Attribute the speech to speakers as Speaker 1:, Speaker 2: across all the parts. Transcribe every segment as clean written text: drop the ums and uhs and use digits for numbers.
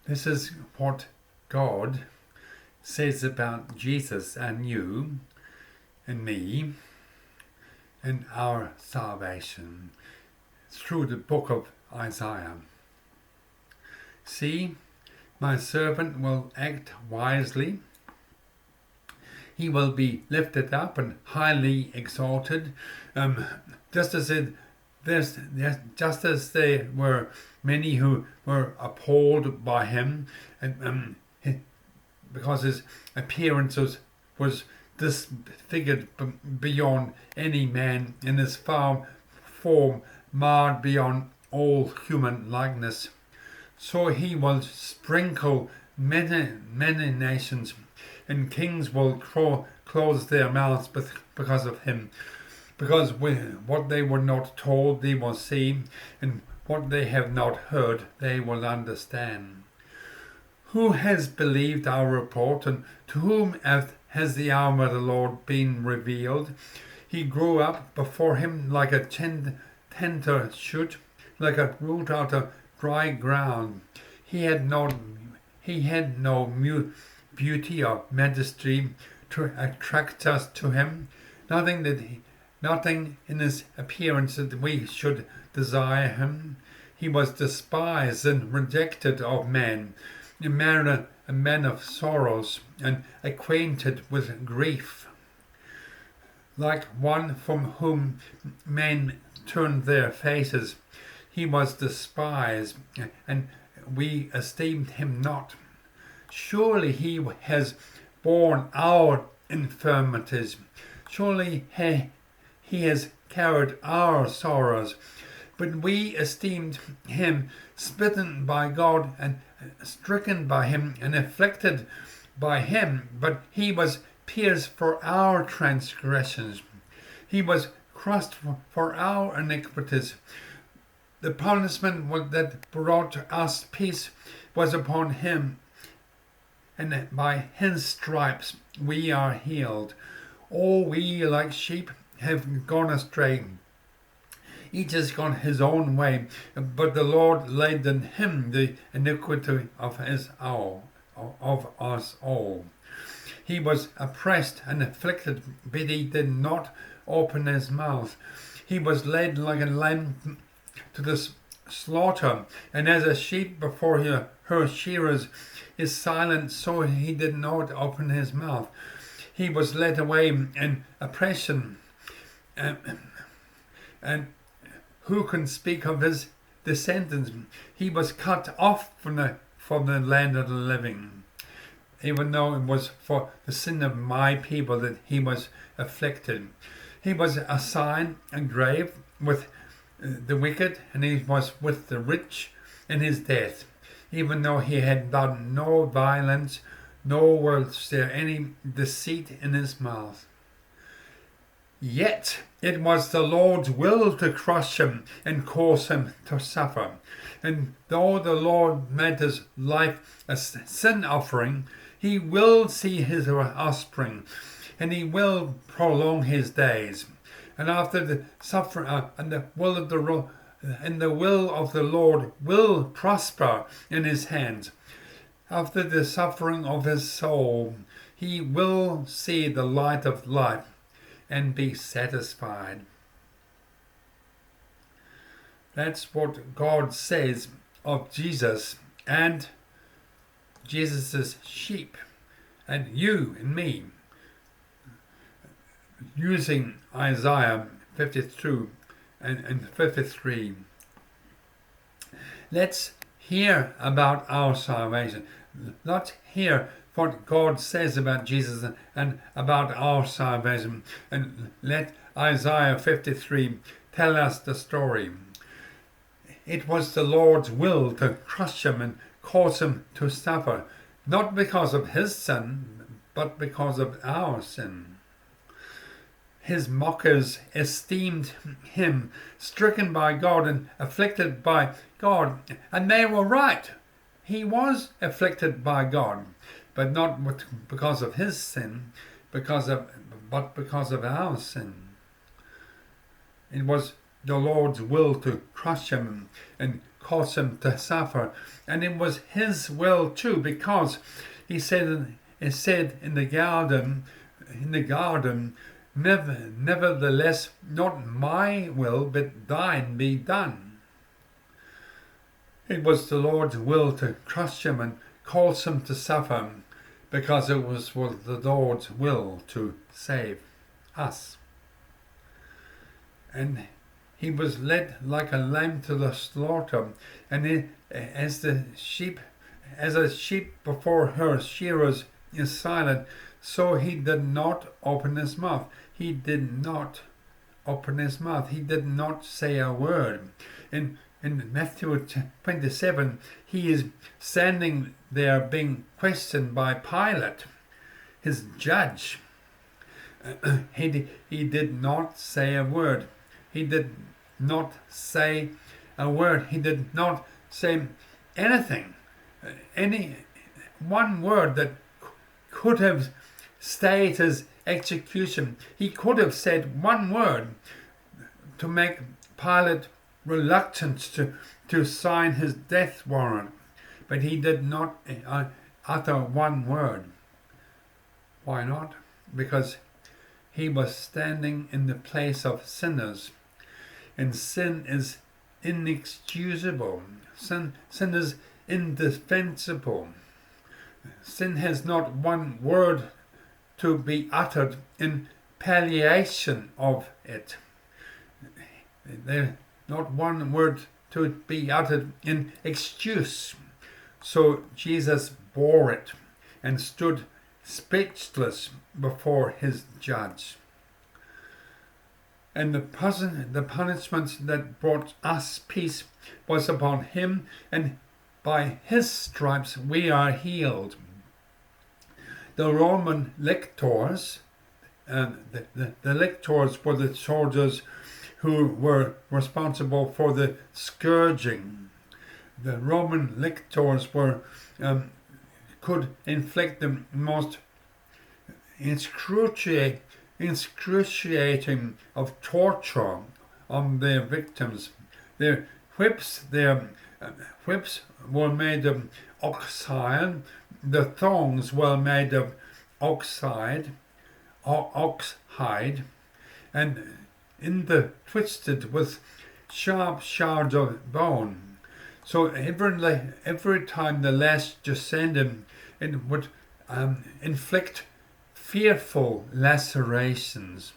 Speaker 1: This is what God says about Jesus and you and me and our salvation through the book of Isaiah. See, my servant will act wisely. He will be lifted up and highly exalted, just as there were many who were appalled by him, and because his appearance was disfigured beyond any man, and his foul form marred beyond all human likeness. So he will sprinkle many nations, and kings will close their mouths because of him. Because what they were not told, they will see, and what they have not heard, they will understand. Who has believed our report, and to whom has the arm of the Lord been revealed? He grew up before him like a tender shoot, like a root out of dry ground. He had no beauty or majesty to attract us to him. Nothing in his appearance that we should desire him. He was despised and rejected of men, a man of sorrows and acquainted with grief. Like one from whom men turned their faces, he was despised, and we esteemed him not. Surely he has borne our infirmities. Surely he has carried our sorrows. But we esteemed him smitten by God and stricken by him and afflicted by him. But he was pierced for our transgressions. He was crushed for our iniquities. The punishment that brought us peace was upon him, and by his stripes we are healed. All we like sheep have gone astray. Each has gone his own way, but the Lord laid on him the iniquity of us all. He was oppressed and afflicted, but he did not open his mouth. He was led like a lamb to the slaughter, and as a sheep before her shearers is silent, so he did not open his mouth. He was led away in oppression, and who can speak of his descendants? He was cut off from the land of the living. Even though it was for the sin of my people that he was afflicted. He was a sign and grave with the wicked, and he was with the rich in his death. Even though he had done no violence, nor was there any deceit in his mouth. Yet it was the Lord's will to crush him and cause him to suffer. And though the Lord made his life a sin offering, he will see his offspring, and he will prolong his days. And after the suffering, and the will of the Lord will prosper in his hands. After the suffering of his soul, he will see the light of life and be satisfied. That's what God says of Jesus and Jesus' sheep and you and me, using Isaiah 52 and 53. Let's hear about our salvation. Let's hear what God says about Jesus and about our salvation. And let Isaiah 53 tell us the story. It was the Lord's will to crush him and cause him to suffer, not because of his sin, but because of our sin. His mockers esteemed him stricken by God and afflicted by God, and they were right. He was afflicted by God, but not because of his sin, but because of our sin. It was the Lord's will to crush him and caused him to suffer. And it was his will too, because he said, in the garden, nevertheless, not my will, but thine be done. It was the Lord's will to crush him and cause him to suffer, because it was the Lord's will to save us. And he was led like a lamb to the slaughter, and as a sheep before her shearers is silent, so he did not open his mouth. He did not open his mouth. He did not say a word. In Matthew 27, he is standing there being questioned by Pilate, his judge. He did not say a word. He did not say a word. He did not say anything. Any one word that could have stayed his execution. He could have said one word to make Pilate reluctant to sign his death warrant, but he did not utter one word. Why not? Because he was standing in the place of sinners, and sin is inexcusable. Sin is indefensible. Sin has not one word to be uttered in palliation of it. There's not one word to be uttered in excuse. So Jesus bore it and stood speechless before his judge. And the punishment that brought us peace was upon him, and by his stripes we are healed. The Roman lictors, the lictors were the soldiers who were responsible for the scourging. The Roman lictors could inflict the most excruciating of torture on their victims. Their whips were made of oxhide. The thongs were made of oxhide, and twisted with sharp shards of bone. So every time the lash descended, it would inflict fearful lacerations.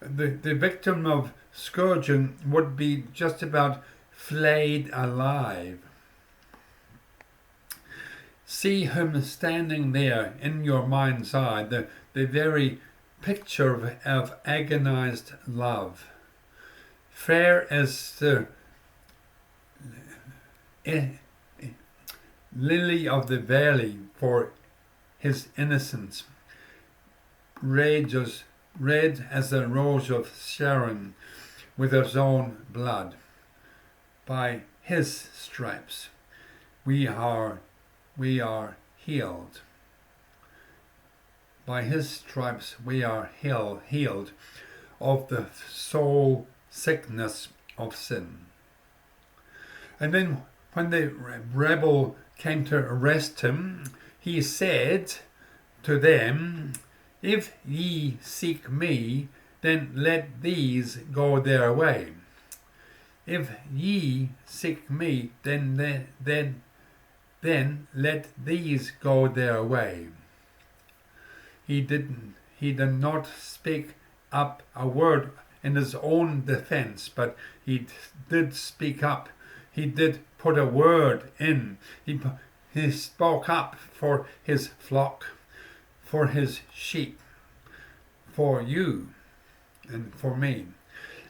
Speaker 1: The victim of scourging would be just about flayed alive. See him standing there in your mind's eye, the very picture of agonized love. Fair as the lily of the valley for his innocence, red as the rose of Sharon with his own blood. By his stripes we are healed. By his stripes we are healed of the soul sickness of sin. And then when the rebel came to arrest him, he said to them, "If ye seek me, then let these go their way. If ye seek me, then let these go their way." He did not speak up a word in his own defense, but he did speak up. He did put a word in. He spoke up for his flock, for his sheep, for you and for me.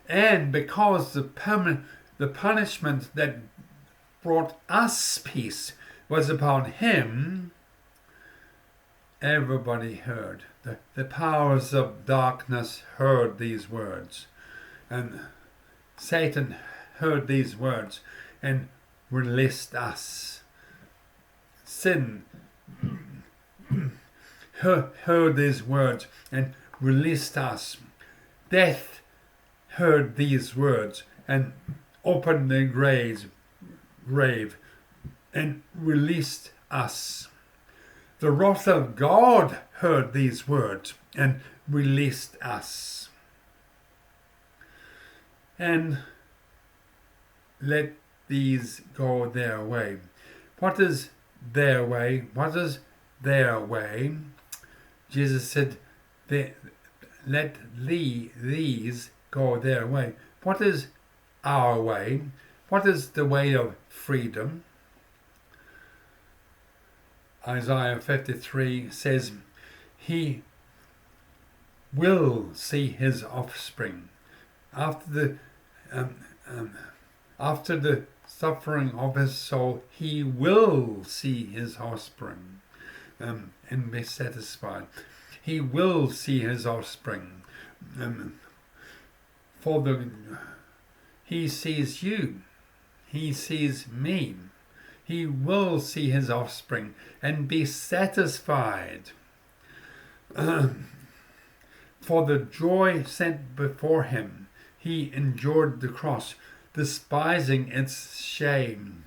Speaker 1: And because the punishment that brought us peace was upon him, everybody heard. The powers of darkness heard these words, and Satan heard these words and released us. Sin heard these words and released us. Death heard these words and opened their graves, grave and released us. The wrath of God heard these words and released us. And let these go their way. What is their way? What is their way? Jesus said, let these go their way. What is our way? What is the way of freedom? Isaiah 53 says, he will see his offspring. After the suffering of his soul, he will see his offspring and be satisfied. He will see his offspring. He sees you. He sees me. He will see his offspring and be satisfied. For the joy set before him, he endured the cross, despising its shame.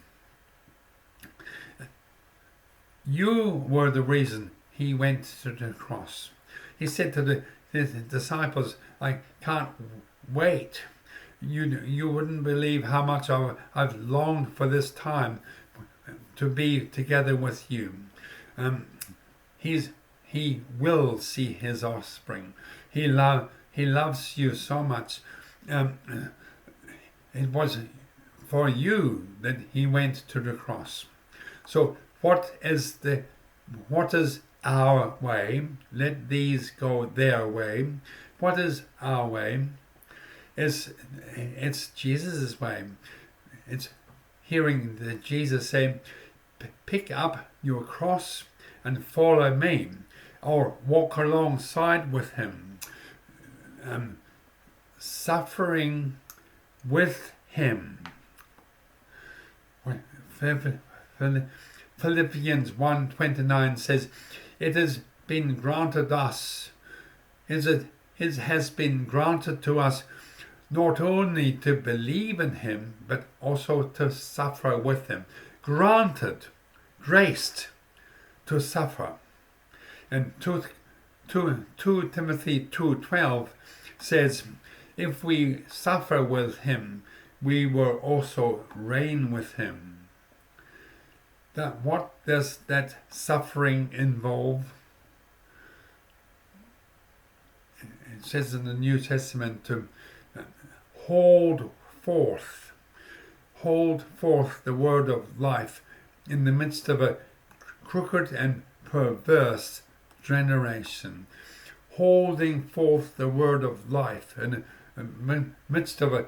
Speaker 1: You were the reason he went to the cross. He said to his disciples, I can't wait. You wouldn't believe how much I've longed for this time to be together with you. He will see his offspring. He loves you so much. It was for you that he went to the cross. So what is our way? Let these go their way. What is our way? It's Jesus' way. It's hearing Jesus say, pick up your cross and follow me, or walk alongside with him, suffering with him. Philippians 1:29 says, it has been granted us, it has been granted to us not only to believe in him, but also to suffer with him. Granted, graced to suffer. And 2 Timothy 2:12 says, if we suffer with him, we will also reign with him. What does that suffering involve? It says in the New Testament to hold forth the word of life in the midst of a crooked and perverse generation. Holding forth the word of life in the midst of a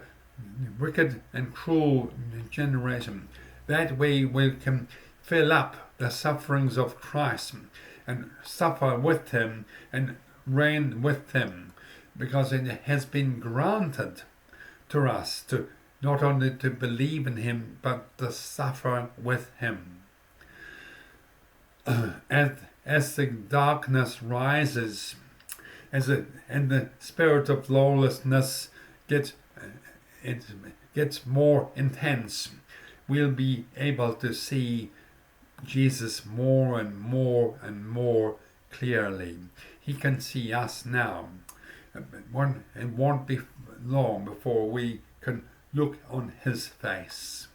Speaker 1: wicked and cruel generation. That way we can fill up the sufferings of Christ and suffer with him and reign with him, because it has been granted to us to not only to believe in him, but to suffer with him. As the darkness rises, and the spirit of lawlessness gets more intense, we'll be able to see Jesus more and more and more clearly. He can see us now. It won't be long before we can look on his face.